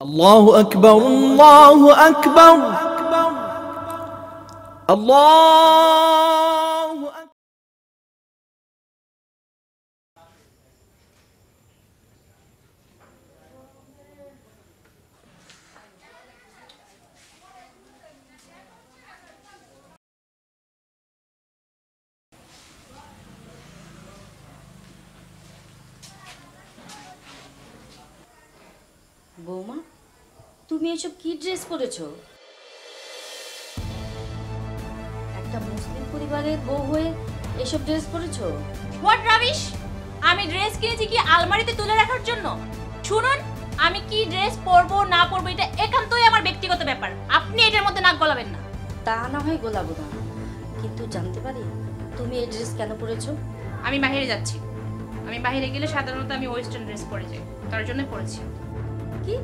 الله أكبر الله أكبر الله أكبر বৌমা, তুমি এসব কি ড্রেস পরেছো? একটা মুসলিম পরিবারের বউ হয়ে এসব ড্রেস পরেছো? What rubbish! আমি ড্রেস কিনেছি কি আলমারিতে তুলে রাখার জন্য? শুনুন, আমি কি ড্রেস পরবো না পরবো এটা একান্তই আমার ব্যক্তিগত ব্যাপার। আপনি এটার মধ্যে নাক গলাবেন না। তা না হয় গোলাবো না, কিন্তু জানতে পারি তুমি এই ড্রেস কেন পরেছো? আমি বাইরে যাচ্ছি। আমি বাইরে গেলে সাধারণত আমি ওয়েস্টার্ন ড্রেস পরে যাই, তার জন্য পরেছি। কি,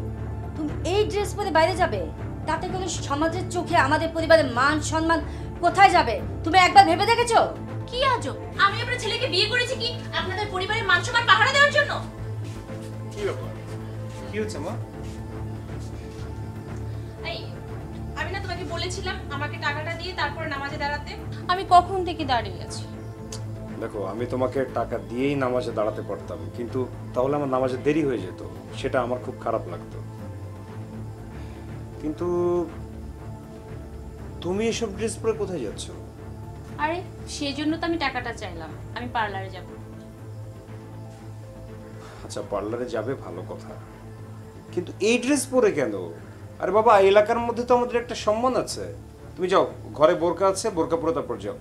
তুমি এই ড্রেস পরে বাইরে যাবে? তাতে করে সমাজের চোখে আমাদের পরিবারের মান সম্মান কোথায় যাবে? তুমি একবার ভেবে দেখেছো? কি আজব! আমি আপনার ছেলেকে বিয়ে করেছি কি আপনাদের পরিবারের মান সম্মান পাহারা দেওয়ার জন্য? কি ব্যাপার, কি হচ্ছে মা? এই, আমি না তোমাকে বলেছিলাম আমাকে টাকাটা দিয়ে তারপর নামাজে দাঁড়াতে? আমি কখন থেকে দাঁড়িয়ে আছি। দেখো, আমি তোমাকে টাকা দিয়েই নামাজে দাঁড়াতে পারতাম, কিন্তু তাহলে আমার নামাজে দেরি হয়ে যেত, সেটা আমার খুব খারাপ লাগতো। কিন্তু তুমি এসব ড্রেস পরে কোথায় যাচ্ছ? আরে সেজন্য তো আমি টাকাটা চাইলাম, আমি পার্লারে যাব। আচ্ছা, পার্লারে যাবে, ভালো কথা, কিন্তু এই ড্রেস পরে কেন? আরে বাবা, এলাকার মধ্যে তো আমাদের একটা সম্মান আছে। তুমি যাও, ঘরে বোরকা আছে, বোরকা পরে তারপর যাও।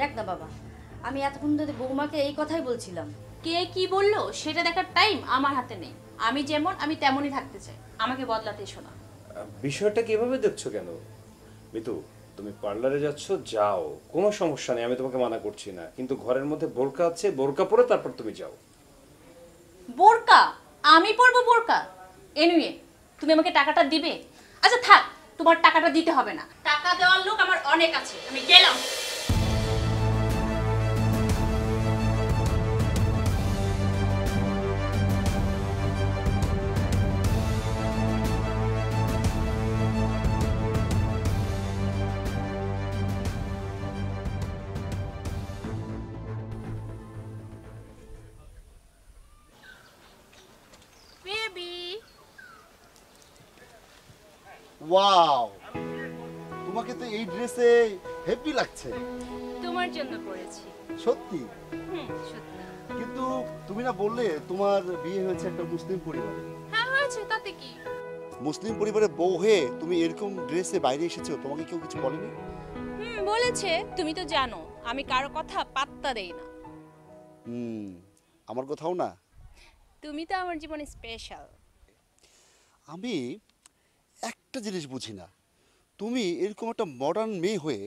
দেখ না বাবা, আমি এতক্ষণ ধরে বৌমাকে এই কথাই বলছিলাম। কে কি বললো সেটা দেখার টাইম আমার হাতে নেই। আমি যেমন আমি তেমনই থাকতে চাই, আমাকে বদলাতে এসো না। বিষয়টা কিভাবে দেখছো কেন মিতু? তুমি পার্লারে যাচ্ছ, যাও, কোনো সমস্যা নেই, আমি তোমাকে মানা করছি না, কিন্তু ঘরের মধ্যে বোরকা আছে, বোরকা পরে তারপর তুমি যাও। বোরকা? আমি পরবো বোরকা? এনিওয়ে, তুমি আমাকে টাকাটা দিবে? আচ্ছা থাক, তোমার টাকাটা দিতে হবে না, টাকা দেওয়ার লোক আমার অনেক আছে, আমি গেলাম। বেবি, ওয়াও, তোমাকে তো এই ড্রেসে হেভি লাগছে। তোমার জন্য পড়েছি। সত্যি? সত্যি। কিন্তু তুমি না বললে তোমার বিয়ে হয়েছে একটা মুসলিম পরিবারে? হ্যাঁ হয়েছে, তাতে কি? মুসলিম পরিবারের বউ হয়ে তুমি এরকম ড্রেসে বাইরে এসেছো, তোমাকে কেউ কিছু বলেনি? বলেছে। তুমি তো জানো আমি কারো কথা পাত্তা দেই না। আমার কথাও না? তুমি তো আমার জীবনে স্পেশাল। আমি একটা জিনিস বুঝি না, তুমি এরকম একটা মডার্ন মেয়ে হয়ে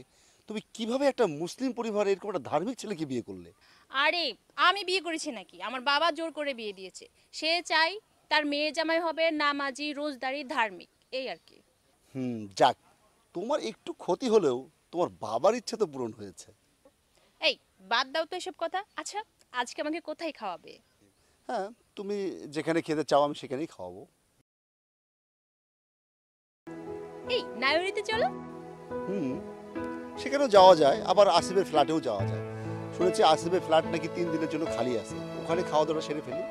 তুমি কিভাবে একটা মুসলিম পরিবারে এরকম একটা ধার্মিক ছেলেকে বিয়ে করলে? আরে আমি বিয়ে করেছি নাকি? আমার বাবা জোর করে বিয়ে দিয়েছে। সে চাই তার মেয়ে জামাই হবে নামাজি, রোজদারি, ধার্মিক, এই আর কি। যাক, তোমার একটু ক্ষতি হলেও তোমার বাবার ইচ্ছা তো পূরণ হয়েছে। এই বাদ দাও তো এসব কথা। আচ্ছা আজকে আমাকে কোথায় খাওয়াবে? হ্যাঁ, তুমি যেখানে খেতে চাও আমি সেখানেই খাওয়াবো। এই নায়রিতে চলো। সেখানেও যাওয়া যায়, আবার আসিফের ফ্ল্যাটেও যাওয়া যায়। শুনেছি আসিফের ফ্ল্যাট নাকি 3 দিনের জন্য খালি আছে, ওখানে খাওয়া দাওয়া সেরে ফেলি।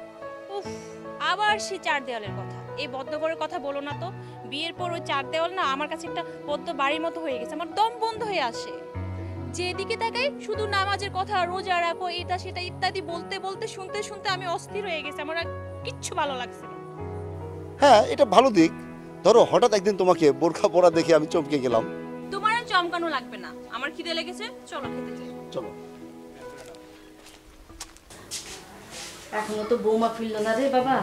উফ, আবার সেই চার দেওয়ালের কথা। এই বদ্ধঘরের কথা বলো না তো। বিয়ের পর ওই চার দেওয়াল না আমার কাছে একটা বদ্ধ বাড়ির মতো হয়ে গেছে, আমার দম বন্ধ হয়ে আসে। যেদিকে তাকাই শুধু নামাজের কথা, রোজা রাখো, এটা সেটা ইত্যাদি বলতে বলতে শুনতে শুনতে আমি অস্থির হয়ে গেছি, আমার আর কিচ্ছু ভালো লাগছে না। হ্যাঁ, এটা ভালো দিক। ধরো হঠাৎ একদিন তোমাকে বোরখা পরা দেখে আমি চমকে গেলাম। তোমার আর চমকানো লাগবে না, আমার খিদে লেগেছে, চলো খেতে যাই। চলো। এখনো তো বৌমা ফিরলো না রে বাবা,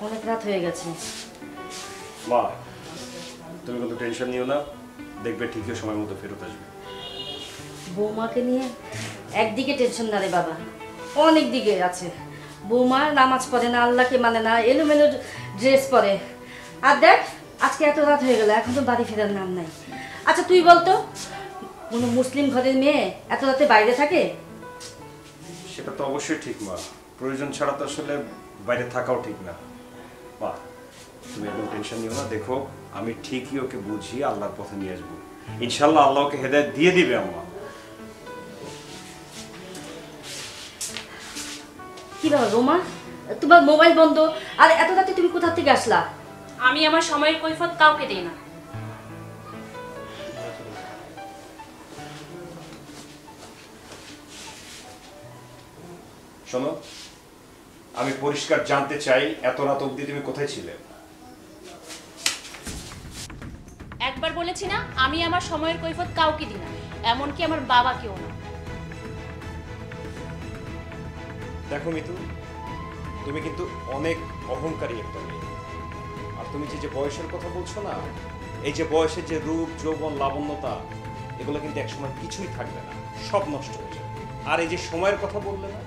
অনেক রাত হয়ে গেছে। মা, তুমি কোনো টেনশন নিও না, দেখবে ঠিকই সময় মতো ফেরত আসবে। বৌমাকে নিয়ে একদিকে টেনশন না রে বাবা, অনেক দিকে আছে। বৌমা নামাজ পড়ে না, আল্লাহকে মানে না, এলোমেলো ড্রেস পরে। আর দেখ আজকে এত রাত হয়ে গেল, এখন তো বাড়ি ফেরার নাম নাই। আচ্ছা তুই বলতো, কোনো মুসলিম ঘরের মেয়ে এত রাতে বাইরে থাকে? সেটা তো অবশ্যই ঠিক মা, প্রয়োজন ছাড়া তো আসলে বাইরে থাকাও ঠিক না। মা তুমি একদম টেনশন নিও না, দেখো আমি ঠিকই ওকে বুঝিয়ে আল্লাহর পথে নিয়ে আসবো, ইনশাল্লাহ আল্লাহ ওকে হেদায়েত দিয়ে দিবে। আম্মা কি ব্যাপার রোমা, তোমার মোবাইল বন্ধ, আর এত রাতে তুমি কোথা থেকে আসলা? আমি আমার সময়ের কৈফিয়ত কাউকে দেই না। শোনো, আমি পরিষ্কার জানতে চাই এত রাত অবধি তুমি কোথায় ছিলে? একবার বলেছি না আমি আমার সময়ের কৈফিয়ত কাউকে দিই না, এমনকি আমার বাবাকেও না। দেখো মিতু, তুমি কিন্তু অনেক অহংকারী একটা মেয়ে। আর তুমি যে বয়সের কথা বলছো না, এই যে বয়সের যে রূপ যৌবন লাবণ্যতা, এগুলো কিন্তু একসময় কিছুই থাকবে না, সব নষ্ট হয়ে যাবে। আর এই যে সময়ের কথা বললে না,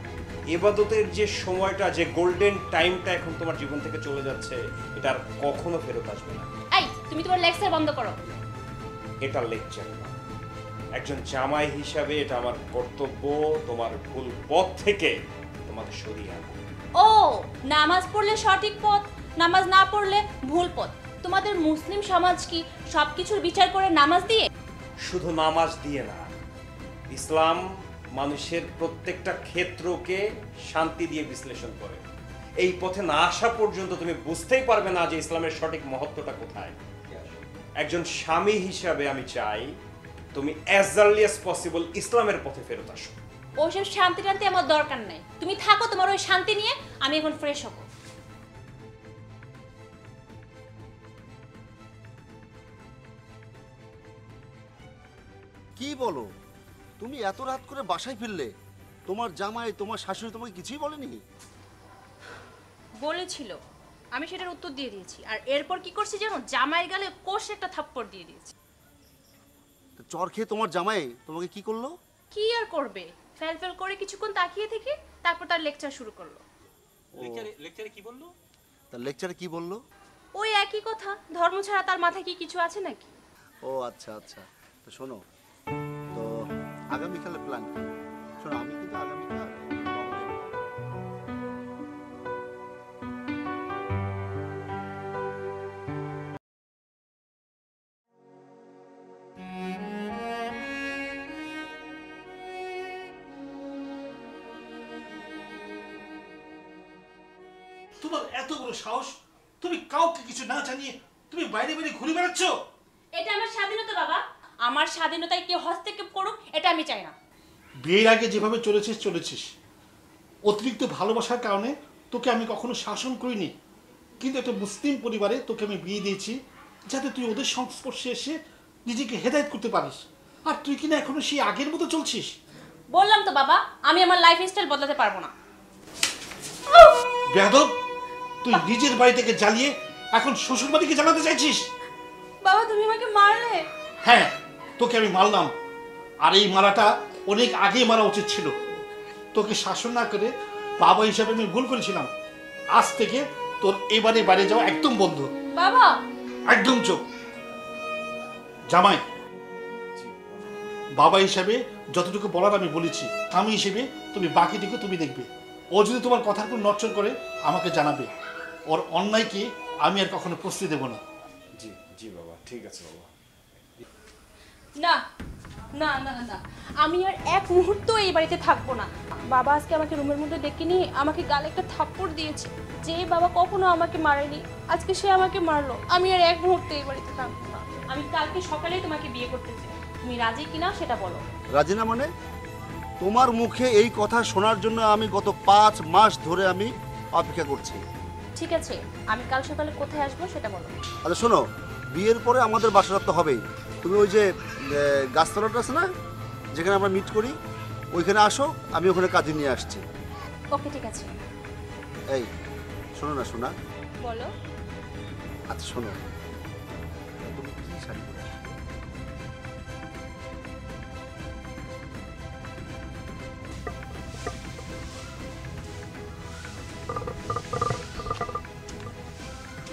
ইবাদতের যে সময়টা, যে গোল্ডেন টাইমটা এখন তোমার জীবন থেকে চলে যাচ্ছে, এটা আর কখনো ফেরত আসবে না। এই তুমি তোমার লেকচার বন্ধ করো। এটা লেকচার না, একজন জামাই হিসাবে এটা আমার কর্তব্য তোমার ভুল পথ থেকে তোমাকে সরিয়ে আনা। ও, নামাজ পড়লে সঠিক পথ, নামাজ না পড়লে ভুল পথ। তোমাদের মুসলিম সমাজ কি সবকিছুর বিচার করে নামাজ দিয়ে? শুধু নামাজ দিয়ে না, ইসলাম মানুষের প্রত্যেকটা ক্ষেত্রকে শান্তি দিয়ে বিশ্লেষণ করে। এই পথে না আসা পর্যন্ত তুমি বুঝতেই পারবে না যে ইসলামের সঠিক মহত্বটা কোথায়। একজন স্বামী হিসাবে আমি চাই তুমি অ্যাজ আর্লি অ্যাজ পসিবল ইসলামের পথে ফেরত আসো। ওইসব শান্তি টান্তি আমার দরকার নেই, তুমি থাকো তোমার ওই শান্তি নিয়ে, আমি এখন ফ্রেশ হবো। কি বলো, তুমি এত রাত করে বাসায় ফিরলে? তোমার জামাই, তোমার শাশুড়ি তোমাকে কিছুই বলেনি? বলেছিল, আমি সেটার উত্তর দিয়ে দিয়েছি। আর এরপর কি করছি জানো? জামাই গালে কোষ একটা থাপ্পড় দিয়ে দিয়েছি। তো চর খেয়ে তোমার জামাই তোমাকে কি করলো? কি আর করবে, ফেল ফেল করে কিছুক্ষণ তাকিয়ে থেকে তারপর তার লেকচার শুরু করলো। লেকচারে কি বললো? তার লেকচারে কি বললো? ওই একই কথা, ধর্ম ছাড়া তার মাথায় কি কিছু আছে নাকি? ও আচ্ছা আচ্ছা, তো শোনো, তো আগামীকালের প্ল্যান কি? শোনো, আমি কিন্তু আগামীকাল তোমার এত বড় সাহস, তুমি কাউকে কিছু না জানিয়ে তুমি বাইরে বাইরে ঘুরে বেড়াচ্ছ? এটা আমার স্বাধীনতা বাবা, আমার স্বাধীনতায় কেউ হস্তক্ষেপ করুক এটা আমি চাই না। বিয়ের আগে যেভাবে চলেছিস, অতিরিক্ত ভালোবাসার কারণে তোকে আমি কখনো শাসন করিনি, কিন্তু একটা মুসলিম পরিবারে তোকে আমি বিয়ে দিয়েছি যাতে তুই ওদের সংস্পর্শে এসে নিজেকে হেদায়েত করতে পারিস। আর তুই কিনা এখনো সেই আগের মতো চলছিস। বললাম তো বাবা, আমি আমার লাইফস্টাইল বদলাতে পারবো না। বেয়াদব, তুই নিজের বাড়ি থেকে জ্বালিয়ে এখন শ্বশুর বাড়িকে জ্বালাতে চাইছিস? বাবা তুমি আমাকে মারলে? হ্যাঁ, তোকে আমি মারলাম, আর এই মারাটা অনেক আগে মারা উচিত ছিল। তোকে শাসন না করে বাবা হিসাবে আমি ভুল করেছিলাম। আজ থেকে তোর এবারে বাইরে যাওয়া একদম বন্ধ। বাবা একদম চোখ। জামাই, বাবা হিসাবে যতটুকু বলার আমি বলেছি, আমি হিসেবে তুমি বাকিটুকু তুমি দেখবে। ও যদি তোমার কথার কোনো নড়চড় করে আমাকে জানাবে। ওর অন্যায়কে আমি আর কখনো প্রশ্রয় দেব না। জি জি বাবা, ঠিক আছে বাবা। না না না না, আমি আর এক মুহূর্ত এই বাড়িতে থাকবো না। বাবা আজকে আমাকে রুমের মধ্যে ডেকে নিয়ে আমাকে গালে একটা থাপ্পড় দিয়েছে। যে বাবা কখনো আমাকে মারেনি, আজকে সে আমাকে মারলো। আমি আর এক মুহূর্ত এই বাড়িতে থাকবো না। আমি কালকে সকালেই তোমাকে বিয়ে করতে চাই, তুমি রাজি কিনা সেটা বলো। রাজি না মানে? তোমার মুখে এই কথা শোনার জন্য আমি গত 5 মাস ধরে আমি অপেক্ষা করছি। ঠিক আছে, আমি কাল সকালে কোথায় আসবো সেটা বলো। আচ্ছা শোনো, বিয়ের পরে আমাদের বাসাটা তো হবেই। তুমি ওই যে গাছতলাটা আছে না, যেখানে আমরা মিট করি, ওইখানে আসো, আমি ওখানে কাজে নিয়ে আসছি। ওকে ঠিক আছে। এই শোনো না শোনা, বলো। আচ্ছা শোনো, তুমি কি শাড়ি পরে আসছো?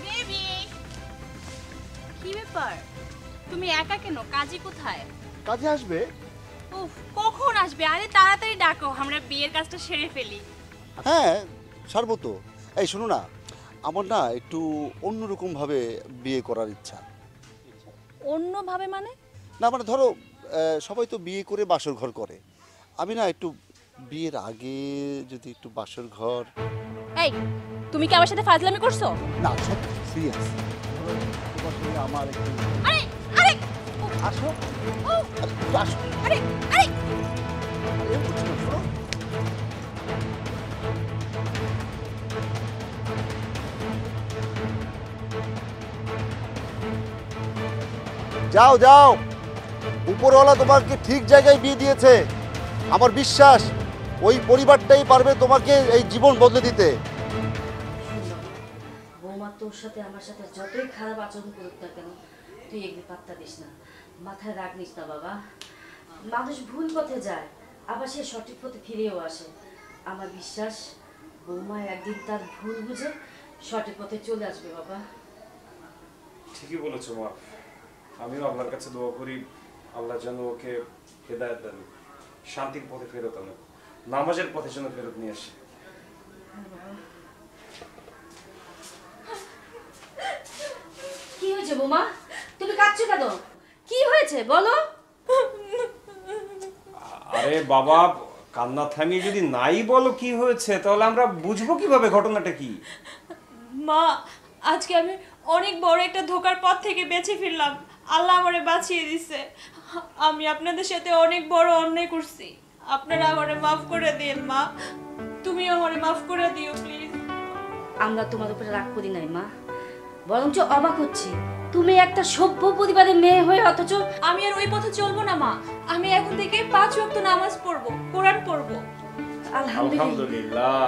বেবি, কি ব্যাপার? তুমি একা কেন? কাজী কোথায়? কাজে আসবে? উফ, কখন আসবে? আরে তাড়াতাড়ি ডাকো, আমরা বিয়ের কাজটা সেরে ফেলি। হ্যাঁ সারবো তো। এই শোনো না, আমার না একটু অন্যরকমভাবে বিয়ে করার ইচ্ছা। অন্যভাবে মানে? না মানে ধরো সবাই তো বিয়ে করে বাসর ঘর করে, আমি না একটু বিয়ের আগে যদি একটু বাসর ঘর। এই, তুমি কি আমার সাথে ফাজলামি করছো? না সত্যি সিরিয়াস, তোমার সঙ্গে আমার একটু আরে আরে আসো। ও আরে, একটু আসো। আরে আরে এরকম করছো না, শোনো। যাও যাও, উপরওয়ালা তোমাকে ঠিক জায়গায় বিয়ে দিয়েছে। আমার বিশ্বাস ওই পরিবারটাই পারবে তোমাকে এই জীবন বদলে দিতে। বৌমা তোর সাথে আমার সাথে যতই খারাপ আচরণ করুক না কেন, তুই এগুলি পাত্তা দিস না, মাথায় রাগ নিস না বাবা। মানুষ ভুল পথে যায়, আবার সে সঠিক পথে ফিরেও আসে। আমার বিশ্বাস বৌমা একদিন তার ভুল বুঝে সঠিক পথে চলে আসবে বাবা। ঠিকই বলেছো মা, আমিও আল্লাহর কাছে দোয়া করি আল্লাহ যেন ওকে হেদায়েত দেন, শান্তির পথে ফেরত আনে, নামাজের পথে যেন ফেরত নিয়ে আসে। কি হয়েছে বৌমা, তুমি কাঁদছো কেন? কি হয়েছে বলো? আরে বাবা, কান্না থামিয়ে যদি নাই বলো কি হয়েছে, তাহলে আমরা বুঝবো কিভাবে ঘটনাটা কি? মা, আজকে আমি অনেক বড় একটা ধোকার পথ থেকে বেঁচে ফিরলাম। আল্লাহ আমারে বাঁচিয়ে দিছে। আমি আপনাদের সাথে অনেক বড় অন্যায় করছি, আপনারা আমারে মাফ করে দিন মা। তুমি আমারে মাফ করে দিও প্লিজ। আমরা তোমার উপরে রাগ করি নাই মা, বরঞ্চ অবাক হচ্ছি তুমি একটা সভ্য পরিবারের মেয়ে হয়ে অথচ। আমি আর ওই পথে চলবো না মা, আমি এখন থেকে 5 ওয়াক্ত নামাজ পড়বো, কোরআন পড়বো। আলহামদুলিল্লাহ। আলহামদুলিল্লাহ।